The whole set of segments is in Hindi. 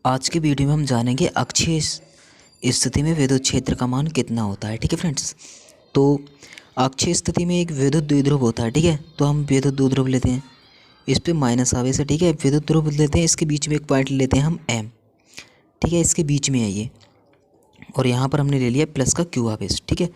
आज के वीडियो में हम जानेंगे अक्षीय स्थिति में विद्युत क्षेत्र का मान कितना होता है। ठीक है फ्रेंड्स, तो अक्षीय स्थिति में एक विद्युत द्विध्रुव होता है। ठीक है, तो हम विद्युत द्विध्रुव लेते हैं, इस पे माइनस आवेश है। ठीक है, विद्युत ध्रुव लेते हैं, इसके बीच में एक पॉइंट लेते हैं हम एम। ठीक है, इसके बीच में है ये, और यहाँ पर हमने ले लिया प्लस का क्यू आवेश। ठीक है,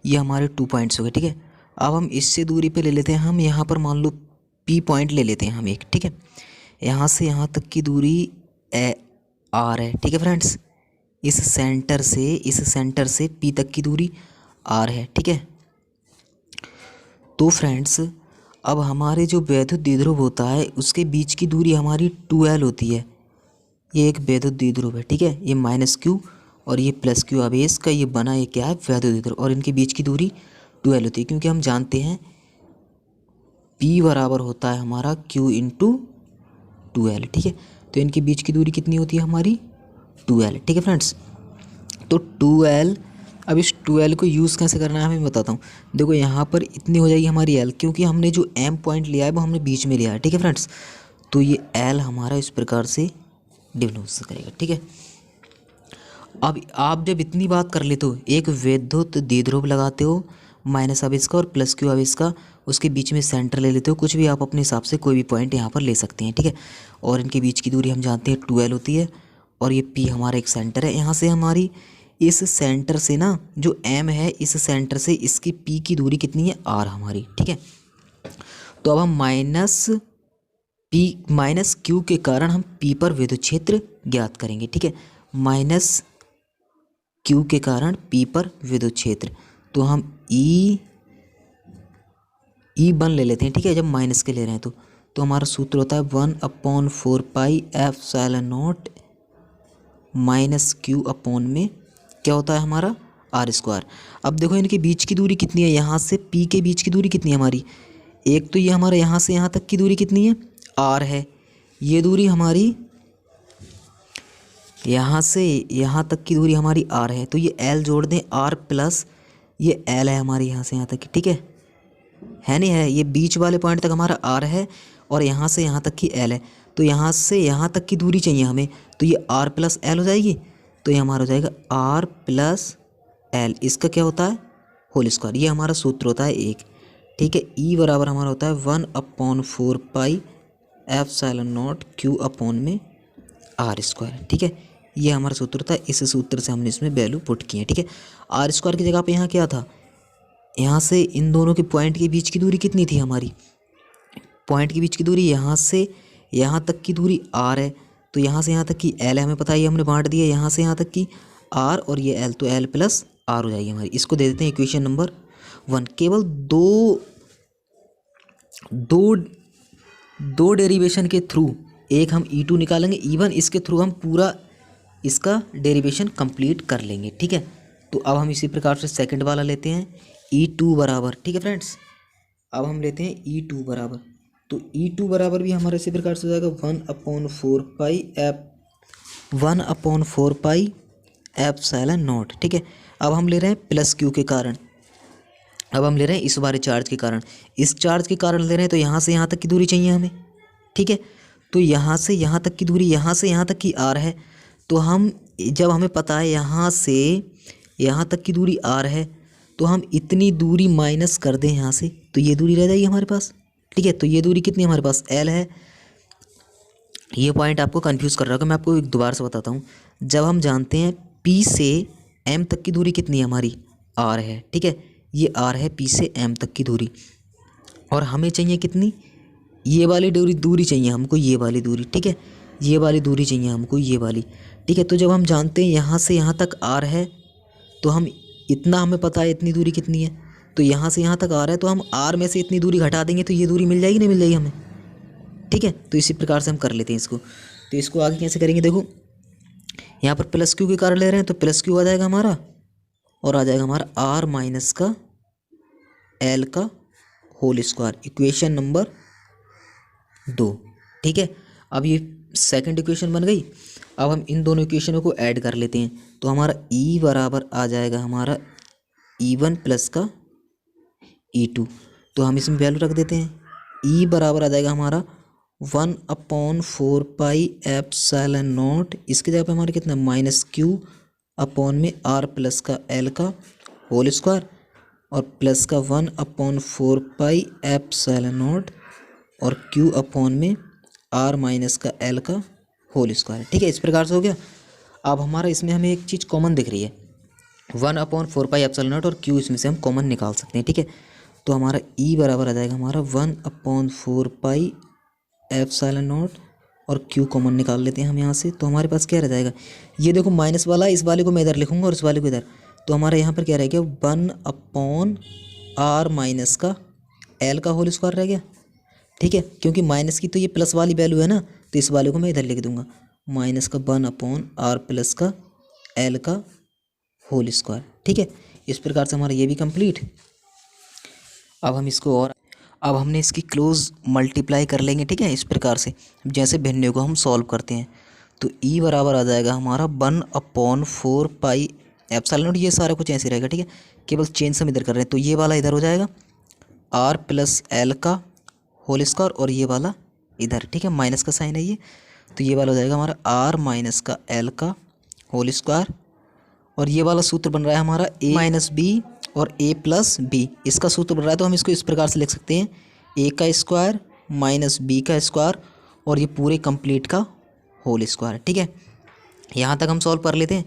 ये हमारे 2 पॉइंट्स हो गए। ठीक है, अब हम इससे दूरी पे ले लेते हैं, हम यहाँ पर मान लो पी पॉइंट ले लेते हैं हम एक। ठीक है, यहाँ से यहाँ तक की दूरी आर है। ठीक है फ्रेंड्स, इस सेंटर से पी तक की दूरी आर है। ठीक है, तो फ्रेंड्स अब हमारे जो विद्युत द्विध्रुव होता है उसके बीच की दूरी हमारी 2L होती है। ये एक विद्युत द्विध्रुव है। ठीक है, ये माइनस क्यू और ये प्लस क्यू आवेश का ये बना, ये क्या है, विद्युत द्विध्रुव, और इनके बीच की दूरी 2L होती है, क्योंकि हम जानते हैं P बराबर होता है हमारा Q इंटू 2L। ठीक है, तो इनके बीच की दूरी कितनी होती है हमारी 2L। ठीक है फ्रेंड्स, तो 2L, अब इस 2L को यूज़ कैसे करना है मैं बताता हूँ। देखो यहाँ पर इतनी हो जाएगी हमारी L, क्योंकि हमने जो M पॉइंट लिया है वो हमने बीच में लिया है। ठीक है फ्रेंड्स, तो ये L हमारा इस प्रकार से डिफ्यूज करेगा। ठीक है, अब आप जब इतनी बात कर लेते हो, एक विद्युत द्विध्रुव लगाते हो माइनस आवेश का और प्लस क्यू आवेश का, उसके बीच में सेंटर ले लेते हो, कुछ भी आप अपने हिसाब से कोई भी पॉइंट यहाँ पर ले सकते हैं। ठीक है, और इनके बीच की दूरी हम जानते हैं 2L होती है, और ये P हमारा एक सेंटर है। यहाँ से हमारी इस सेंटर से ना जो M है, इस सेंटर से इसकी P की दूरी कितनी है, R हमारी। ठीक है, तो अब हम माइनस क्यू के कारण हम P पर विद्युत क्षेत्र ज्ञात करेंगे। ठीक है, माइनस क्यू के कारण P पर विद्युत क्षेत्र, तो हम E1 ले लेते हैं। ठीक है, जब माइनस के ले रहे हैं तो हमारा सूत्र होता है 1/4 पाई एप्सिलॉन0 माइनस क्यू अपॉन में क्या होता है हमारा R²। अब देखो इनके बीच की दूरी कितनी है, यहाँ से P के बीच की दूरी कितनी है हमारी, एक तो ये हमारा यहाँ से यहाँ तक की दूरी कितनी है, R है। ये दूरी हमारी यहाँ से यहाँ तक की दूरी हमारी R है, तो ये L जोड़ दें, R प्लस ये L है हमारी यहाँ से यहाँ तक की। ठीक है नहीं है, ये बीच वाले पॉइंट तक हमारा R है और यहाँ से यहाँ तक की L है, तो यहाँ से यहाँ तक की दूरी चाहिए हमें, तो ये R प्लस L हो जाएगी, तो ये हमारा हो जाएगा R प्लस L, इसका क्या होता है होल स्क्वायर। ये हमारा सूत्र होता है एक। ठीक है, E बराबर हमारा होता है 1/4 पाई एप्सिलॉन0 Q अपॉन में R²। ठीक है, ये हमारा सूत्र होता है, इस सूत्र से हमने इसमें वैल्यू पुट की है। ठीक है, R² की जगह पे यहाँ क्या था, यहाँ से इन दोनों के पॉइंट के बीच की दूरी कितनी थी हमारी, पॉइंट के बीच की दूरी यहाँ से यहाँ तक की दूरी R है, तो यहाँ से यहाँ तक की L है, हमें पता है, ये हमने बांट दिया यहाँ से यहाँ तक की R और ये L, तो L प्लस R हो जाएगी हमारी। इसको दे देते हैं इक्वेशन नंबर 1। केवल दो डेरिवेशन के थ्रू, एक हम E2 निकालेंगे, E1, इसके थ्रू हम पूरा इसका डेरिवेशन कंप्लीट कर लेंगे। ठीक है, तो अब हम इसी प्रकार से सेकंड वाला लेते हैं, E2 बराबर। ठीक है फ्रेंड्स, अब हम लेते हैं E2 बराबर, तो E2 बराबर भी हमारे इसी प्रकार से हो जाएगा 1/4 पाई एप्सिलॉन0। ठीक है, अब हम ले रहे हैं प्लस क्यू के कारण, अब हम ले रहे हैं इस बारे चार्ज के कारण, इस चार्ज के कारण ले रहे हैं, तो यहाँ से यहाँ तक की दूरी चाहिए हमें। ठीक है, तो यहाँ से यहाँ तक की दूरी, यहाँ से यहाँ तक की R है, तो हम जब हमें पता है यहाँ से यहाँ तक की दूरी R है, तो हम इतनी दूरी माइनस कर दें यहाँ से, तो ये दूरी रह जाएगी हमारे पास। ठीक है, तो ये दूरी कितनी हमारे पास L है। ये पॉइंट आपको कंफ्यूज कर रहा होगा, मैं आपको एक दोबारा से बताता हूँ। जब हम जानते हैं P से M तक की दूरी कितनी है हमारी, R है। ठीक है, ये R है P से M तक की दूरी, और हमें चाहिए कितनी, ये वाली दूरी चाहिए हमको, ये वाली दूरी। ठीक है, ये वाली दूरी चाहिए हमको, ये वाली। ठीक है, तो जब हम जानते हैं यहाँ से यहाँ तक R है, तो हम इतना हमें पता है इतनी दूरी कितनी है, तो यहाँ से यहाँ तक R है, तो हम R में से इतनी दूरी घटा देंगे, तो ये दूरी मिल जाएगी, नहीं मिल जाएगी हमें। ठीक है, तो इसी प्रकार से हम कर लेते हैं इसको। तो इसको आगे कैसे करेंगे, देखो यहाँ पर प्लस क्यू के कारण ले रहे हैं, तो प्लस क्यू आ जाएगा हमारा, और आ जाएगा हमारा R माइनस का L का होल स्क्वायर, इक्वेशन नंबर 2। ठीक है, अब ये सेकंड इक्वेशन बन गई। अब हम इन दोनों इक्वेशनों को ऐड कर लेते हैं, तो हमारा E बराबर आ जाएगा हमारा E1 प्लस का E2, तो हम इसमें वैल्यू रख देते हैं। E बराबर आ जाएगा हमारा 1/4 पाई एप्सिलॉन नॉट, इसकी जगह पे हमारे कितना माइनस क्यू अपॉन में आर प्लस का एल का होल स्क्वायर और प्लस का 1/4 पाई एप्सिलॉन नॉट और क्यू अपॉन में आर माइनस का एल का होल स्क्वायर। ठीक है, इस प्रकार से हो गया। अब हमारा इसमें हमें एक चीज़ कॉमन दिख रही है, 1/4 पाई एप्सिलॉन नॉट और क्यू इसमें से हम कॉमन निकाल सकते हैं। ठीक है, तो हमारा ई बराबर आ जाएगा हमारा 1/4 पाई एप्सिलॉन नॉट और क्यू कॉमन निकाल लेते हैं हम यहाँ से। तो हमारे पास क्या रह जाएगा, ये देखो माइनस वाला, इस वाले को मैं इधर लिखूंगा और इस वाले को इधर, तो हमारे यहाँ पर क्या रह गया 1/r माइनस का एल का होल स्क्वायर रह गया। ठीक है, क्योंकि माइनस की तो ये प्लस वाली वैल्यू है ना, तो इस वाले को मैं इधर लिख दूंगा माइनस का 1/r प्लस का एल का होल स्क्वायर। ठीक है, इस प्रकार से हमारा ये भी कंप्लीट। अब हम इसको और अब हमने इसकी क्लोज मल्टीप्लाई कर लेंगे। ठीक है, इस प्रकार से जैसे भिन्नों को हम सॉल्व करते हैं, तो ई बराबर आ जाएगा हमारा 1/4 पाई एप्सिलॉन नॉट, ये सारा कुछ ऐसे रहेगा। ठीक है, केवल चेंज हम इधर कर रहे हैं, तो ये वाला इधर हो जाएगा आर प्लस एल का होल स्क्वायर और ये वाला इधर। ठीक है, माइनस का साइन है ये, तो ये वाला हो जाएगा हमारा आर माइनस का एल का होल स्क्वायर और ये वाला सूत्र बन रहा है हमारा ए माइनस बी और ए प्लस बी, इसका सूत्र बन रहा है। तो हम इसको इस प्रकार से लिख सकते हैं ए का स्क्वायर माइनस बी का स्क्वायर और ये पूरे कंप्लीट का होल स्क्वायर। ठीक है, यहाँ तक हम सॉल्व कर लेते हैं।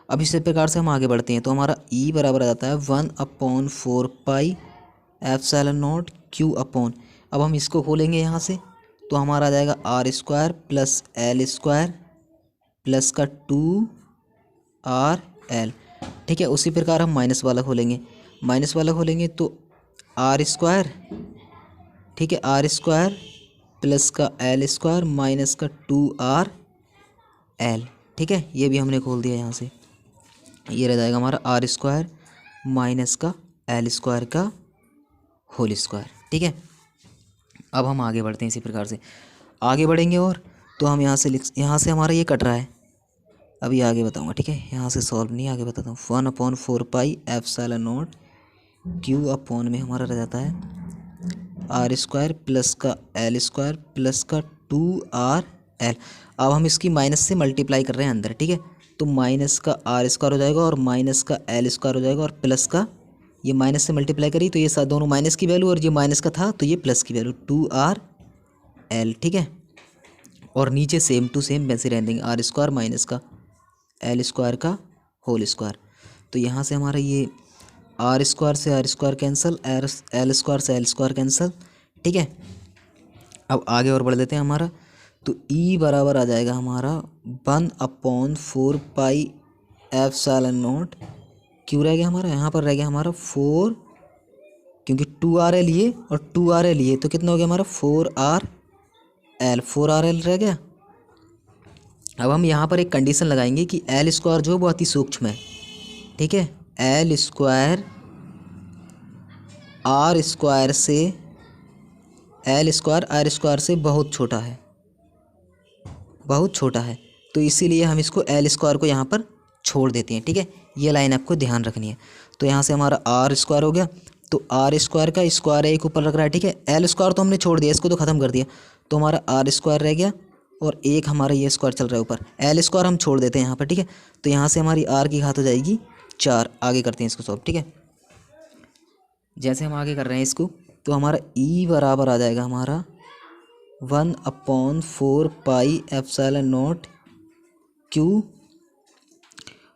अब इसी प्रकार से हम आगे बढ़ते हैं, तो हमारा ई बराबर आ जाता है 1/4 pi epsilon not Q upon, अब हम इसको खोलेंगे यहाँ से, तो हमारा आ जाएगा R square plus L square plus का 2RL। ठीक है, उसी प्रकार हम माइनस वाला खोलेंगे तो आर स्क्वायर, ठीक है, आर स्क्वायर प्लस का एल स्क्वायर माइनस का 2RL। ठीक है, ये भी हमने खोल दिया यहाँ से, ये रह जाएगा हमारा आर स्क्वायर माइनस का एल स्क्वायर का होल स्क्वायर। ठीक है, अब हम आगे बढ़ते हैं, इसी प्रकार से आगे बढ़ेंगे और तो हम यहाँ से हमारा ये कट रहा है, अभी आगे बताऊँगा। ठीक है, यहाँ से सॉल्व नहीं, आगे बताता हूँ। 1/4 pi epsilon not Q upon में हमारा रह जाता है आर स्क्वायर प्लस का एल स्क्वायर प्लस का 2RL। अब हम इसकी माइनस से मल्टीप्लाई कर रहे हैं अंदर। ठीक है, तो माइनस का आर स्क्वायर हो जाएगा और माइनस का एल स्क्वायर हो जाएगा और प्लस का ये माइनस से मल्टीप्लाई करी तो ये साथ दोनों माइनस की वैल्यू और ये माइनस का था तो ये प्लस की वैल्यू 2RL। ठीक है, और नीचे सेम टू सेम वैसे रह देंगे आर स्क्वायर माइनस का एल स्क्वायर का होल स्क्वायर। तो यहाँ से हमारा ये आर स्क्वायर से R square cancel, L square से एल स्क्वायर कैंसिल। ठीक है, अब आगे और बढ़ देते हैं हमारा, तो ई बराबर आ जाएगा हमारा 1/4 पाई एप्सिलॉन नॉट क्यों रह गया हमारा, यहाँ पर रह गया हमारा 4, क्योंकि 2RL ये और 2RL ये, तो कितना हो गया हमारा 4RL रह गया। अब हम यहाँ पर एक कंडीशन लगाएंगे कि एल स्क्वायर जो है बहुत ही सूक्ष्म है। ठीक है, एल स्क्वायर आर स्क्वायर से बहुत छोटा है, तो इसीलिए हम इसको एल स्क्वायर को यहाँ पर छोड़ देते हैं। ठीक है, ये लाइन आपको ध्यान रखनी है। तो यहाँ से हमारा आर स्क्वायर हो गया, तो आर स्क्वायर का स्क्वायर एक ऊपर लग रहा है। ठीक है, एल स्क्वायर तो हमने छोड़ दिया, इसको तो ख़त्म कर दिया, तो हमारा आर स्क्वायर रह गया और एक हमारा ये स्क्वायर चल रहा है ऊपर, एल स्क्वायर हम छोड़ देते हैं यहाँ पर। ठीक है, तो यहाँ से हमारी आर की घात हो जाएगी 4। आगे करते हैं इसको सॉल्व। ठीक है, जैसे हम आगे कर रहे हैं इसको, तो हमारा ई बराबर आ जाएगा हमारा 1/4 पाई एप्सिलॉन नॉट क्यू,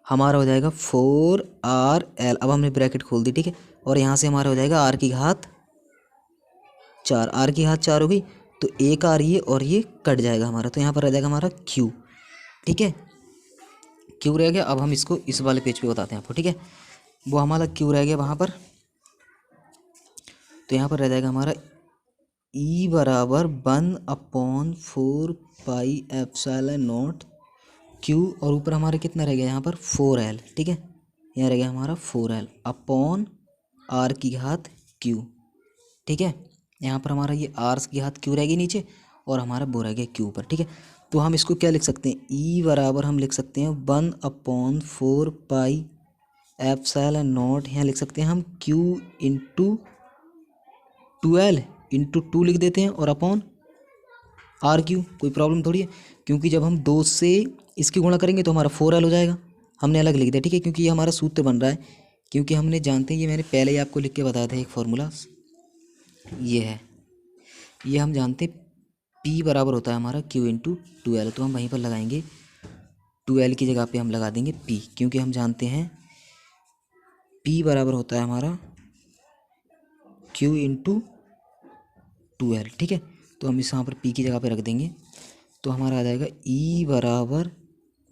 हमारा हो जाएगा 4RL। अब हमने ब्रैकेट खोल दी। ठीक है, और यहाँ से हमारा हो जाएगा आर की घात 4, आर की घात 4 हो गई, तो एक आर ये और ये कट जाएगा हमारा, तो यहाँ पर रह जाएगा हमारा क्यू। ठीक है, क्यू रह गया। अब हम इसको इस वाले पेज पे बताते हैं आपको। ठीक है, वो हमारा क्यू रह गया वहाँ पर, तो यहाँ पर रह जाएगा हमारा ई बराबर 1/4 पाई एप्सिलॉन नॉट क्यू और ऊपर हमारे कितना रह गया यहाँ पर 4L। ठीक है, यहाँ रह गया हमारा 4L अपॉन आर की घात क्यू। ठीक है, यहाँ पर हमारा ये आर की घात क्यू रह गई नीचे और हमारा वो रह गया क्यू ऊपर। ठीक है, तो हम इसको क्या लिख सकते हैं, ई बराबर हम लिख सकते हैं 1/4 पाई एप्सिलॉन नॉट, यहाँ लिख सकते हैं हम क्यू इंटू 2L इंटू 2 लिख देते हैं और अपॉन आर क्यू, कोई प्रॉब्लम थोड़ी है, क्योंकि जब हम 2 से इसकी गुणा करेंगे तो हमारा 4L हो जाएगा। हमने अलग लिख दिया, ठीक है, क्योंकि ये हमारा सूत्र बन रहा है, क्योंकि हमने जानते हैं, ये मैंने पहले ही आपको लिख के बताया था एक फॉर्मूला, ये है, ये हम जानते हैं P बराबर होता है हमारा Q इंटू 2L। तो हम वहीं पर लगाएंगे 2L की जगह पे हम लगा देंगे P, क्योंकि हम जानते हैं P बराबर होता है हमारा Q इंटू 2L, ठीक है। तो हम इस यहाँ पर P की जगह पे रख देंगे, तो हमारा आ जाएगा E बराबर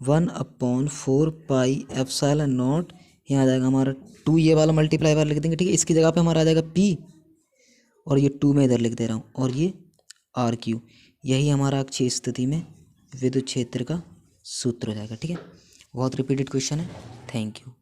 1/4 पाई एप्सिलॉन नॉट, यहाँ आ जाएगा हमारा 2, ये वाला मल्टीप्लाई वाला लिख देंगे, ठीक है। इसकी जगह पे हमारा आ जाएगा P, और ये 2 मैं इधर लिख दे रहा हूँ, और ये RQ, यही हमारा अक्षीय स्थिति में विद्युत क्षेत्र का सूत्र हो जाएगा, ठीक है। बहुत रिपीटेड क्वेश्चन है। Thank you.